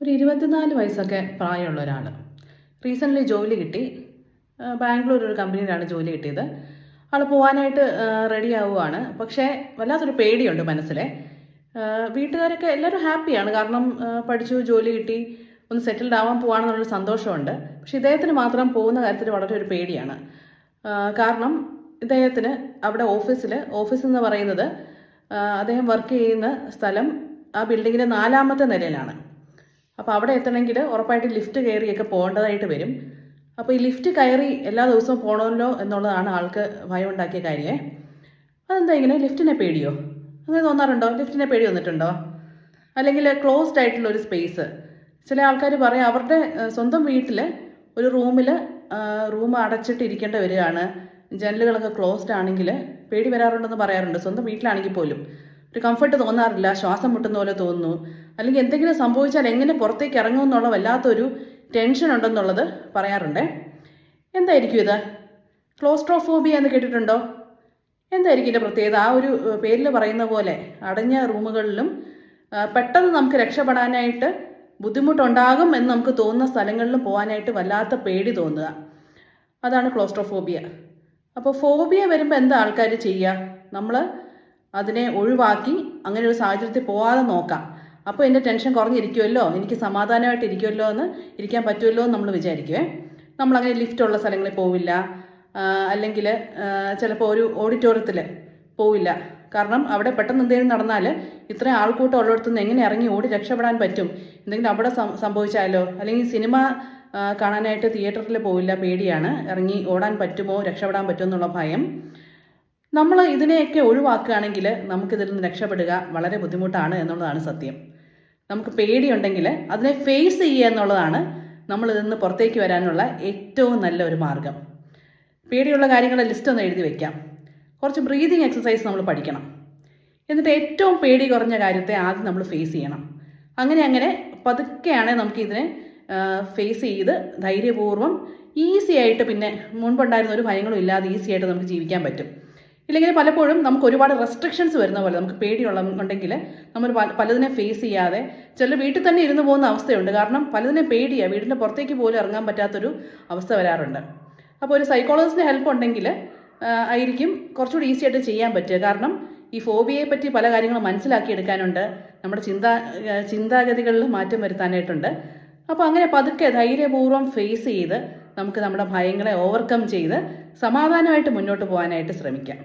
ഒരു 24 വയസ്സൊക്കെ പ്രായമുള്ള ഒരാൾ റീസെൻ്റ്ലി ജോലി കിട്ടി. ബാംഗ്ലൂർ ഒരു കമ്പനിയിലാണ് ജോലി കിട്ടിയത്. ആൾ പോകാനായിട്ട് റെഡി ആവുകയാണ്. പക്ഷേ വല്ലാത്തൊരു പേടിയുണ്ട് മനസ്സിലെ. വീട്ടുകാരൊക്കെ എല്ലാവരും ഹാപ്പിയാണ്, കാരണം പഠിച്ചു, ജോലി കിട്ടി, ഒന്ന് സെറ്റിൽഡ് ആവാൻ പോവാണെന്നുള്ളൊരു സന്തോഷമുണ്ട്. പക്ഷേ ഇദ്ദേഹത്തിന് മാത്രം പോകുന്ന കാര്യത്തിൽ വളരെ ഒരു പേടിയാണ്. കാരണം ഇദ്ദേഹത്തിന് അവിടെ ഓഫീസ് എന്ന് പറയുന്നത് അദ്ദേഹം വർക്ക് ചെയ്യുന്ന സ്ഥലം ആ ബിൽഡിങ്ങിൻ്റെ 4ാമത്തെ നിലയിലാണ്. അപ്പോൾ അവിടെ എത്തണമെങ്കിൽ ഉറപ്പായിട്ട് ലിഫ്റ്റ് കയറിയൊക്കെ പോകേണ്ടതായിട്ട് വരും. അപ്പോൾ ഈ ലിഫ്റ്റ് കയറി എല്ലാ ദിവസവും പോകണമല്ലോ എന്നുള്ളതാണ് ആൾക്ക് ഭയം ഉണ്ടാക്കിയ കാര്യമേ. അതെന്താ ഇങ്ങനെ? ലിഫ്റ്റിനെ പേടിയോ? അങ്ങനെ തോന്നാറുണ്ടോ? ലിഫ്റ്റിനെ പേടി വന്നിട്ടുണ്ടോ? അല്ലെങ്കിൽ ക്ലോസ്ഡ് ആയിട്ടുള്ള ഒരു സ്പേസ്. ചില ആൾക്കാർ പറയും അവരുടെ സ്വന്തം വീട്ടിൽ ഒരു റൂം അടച്ചിട്ട് ഇരിക്കേണ്ടി വരികയാണ്, ജനലുകളൊക്കെ ക്ലോസ്ഡ് ആണെങ്കിൽ പേടി വരാറുണ്ടെന്ന് പറയാറുണ്ട്. സ്വന്തം വീട്ടിലാണെങ്കിൽ പോലും ഒരു കംഫർട്ട് തോന്നാറില്ല, ശ്വാസം മുട്ടുന്ന പോലെ തോന്നുന്നു. അല്ലെങ്കിൽ എന്തെങ്കിലും സംഭവിച്ചാൽ എങ്ങനെ പുറത്തേക്ക് ഇറങ്ങുമെന്നുള്ള വല്ലാത്തൊരു ടെൻഷൻ ഉണ്ടെന്നുള്ളത് പറയാറുണ്ട്. എന്തായിരിക്കും ഇത്? ക്ലോസ്ട്രോഫോബിയ എന്ന് കേട്ടിട്ടുണ്ടോ? എന്തായിരിക്കും ഇതിൻ്റെ പ്രത്യേകത? ആ ഒരു പേരിൽ പറയുന്ന പോലെ അടഞ്ഞ റൂമുകളിലും പെട്ടെന്ന് നമുക്ക് രക്ഷപ്പെടാനായിട്ട് ബുദ്ധിമുട്ടുണ്ടാകും എന്ന് നമുക്ക് തോന്നുന്ന സ്ഥലങ്ങളിലും പോകാനായിട്ട് വല്ലാത്ത പേടി തോന്നുക, അതാണ് ക്ലോസ്ട്രോഫോബിയ. അപ്പോൾ ഫോബിയ വരുമ്പോൾ എന്താ ആൾക്കാർ ചെയ്യുക? നമ്മൾ അതിനെ ഒഴിവാക്കി അങ്ങനെ ഒരു സാഹചര്യത്തിൽ പോകാതെ നോക്കാം. അപ്പോൾ എൻ്റെ ടെൻഷൻ കുറഞ്ഞിരിക്കുമല്ലോ, എനിക്ക് സമാധാനമായിട്ട് ഇരിക്കുമല്ലോ എന്ന് ഇരിക്കാൻ പറ്റുമല്ലോ എന്ന് നമ്മൾ വിചാരിക്കുവേ. നമ്മളങ്ങനെ ലിഫ്റ്റുള്ള സ്ഥലങ്ങളിൽ പോവില്ല, അല്ലെങ്കിൽ ചിലപ്പോൾ ഒരു ഓഡിറ്റോറിയത്തിൽ പോവില്ല. കാരണം അവിടെ പെട്ടെന്ന് എന്തെങ്കിലും നടന്നാൽ ഇത്രയും ആൾക്കൂട്ടം ഉള്ളിടത്തു നിന്ന് എങ്ങനെ ഇറങ്ങി ഓടി രക്ഷപ്പെടാൻ പറ്റും? എന്തെങ്കിലും അവിടെ സംഭവിച്ചാലോ? അല്ലെങ്കിൽ സിനിമ കാണാനായിട്ട് തിയേറ്ററിൽ പോവില്ല, പേടിയാണ്. ഇറങ്ങി ഓടാൻ പറ്റുമോ, രക്ഷപ്പെടാൻ പറ്റുമോ എന്നുള്ള ഭയം. നമ്മൾ ഇതിനെയൊക്കെ ഒഴിവാക്കുകയാണെങ്കിൽ നമുക്കിതിൽ നിന്ന് രക്ഷപ്പെടുക വളരെ ബുദ്ധിമുട്ടാണ് എന്നുള്ളതാണ് സത്യം. നമുക്ക് പേടിയുണ്ടെങ്കിൽ അതിനെ ഫേസ് ചെയ്യുക എന്നുള്ളതാണ് നമ്മളിതിൽ നിന്ന് പുറത്തേക്ക് വരാനുള്ള ഏറ്റവും നല്ല ഒരു മാർഗം. പേടിയുള്ള കാര്യങ്ങളുടെ ലിസ്റ്റ് ഒന്ന് എഴുതി വയ്ക്കാം. കുറച്ച് ബ്രീതിങ് എക്സസൈസ് നമ്മൾ പഠിക്കണം. എന്നിട്ട് ഏറ്റവും പേടി കുറഞ്ഞ കാര്യത്തെ ആദ്യം നമ്മൾ ഫേസ് ചെയ്യണം. അങ്ങനെ പതുക്കെയാണെങ്കിൽ നമുക്കിതിനെ ഫേസ് ചെയ്ത് ധൈര്യപൂർവ്വം ഈസി ആയിട്ട്, പിന്നെ മുൻപുണ്ടായിരുന്ന ഒരു ഭയങ്ങളും ഇല്ലാതെ ഈസി ആയിട്ട് നമുക്ക് ജീവിക്കാൻ പറ്റും. ഇല്ലെങ്കിൽ പലപ്പോഴും നമുക്ക് ഒരുപാട് റെസ്ട്രിക്ഷൻസ് വരുന്ന പോലെ, നമുക്ക് പേടിയുണ്ടെങ്കിൽ നമ്മൾ പലതിനെ ഫേസ് ചെയ്യാതെ ചില വീട്ടിൽ തന്നെ ഇരുന്ന് പോകുന്ന അവസ്ഥയുണ്ട്. കാരണം പലതിനെ പേടിയാണ്, വീടിൻ്റെ പുറത്തേക്ക് പോലും ഇറങ്ങാൻ പറ്റാത്തൊരു അവസ്ഥ വരാറുണ്ട്. അപ്പോൾ ഒരു സൈക്കോളജിസ്റ്റിൻ്റെ ഹെൽപ്പ് ഉണ്ടെങ്കിൽ ആയിരിക്കും കുറച്ചുകൂടി ഈസി ആയിട്ട് ചെയ്യാൻ പറ്റുക. കാരണം ഈ ഫോബിയയെ പറ്റി പല കാര്യങ്ങളും മനസ്സിലാക്കിയെടുക്കാനുണ്ട്, നമ്മുടെ ചിന്താഗതികളിൽ മാറ്റം വരുത്താനായിട്ടുണ്ട്. അപ്പോൾ അങ്ങനെ പതുക്കെ ധൈര്യപൂർവ്വം ഫേസ് ചെയ്ത് നമുക്ക് നമ്മുടെ ഭയങ്ങളെ ഓവർകം ചെയ്ത് സമാധാനമായിട്ട് മുന്നോട്ട് പോകാനായിട്ട് ശ്രമിക്കാം.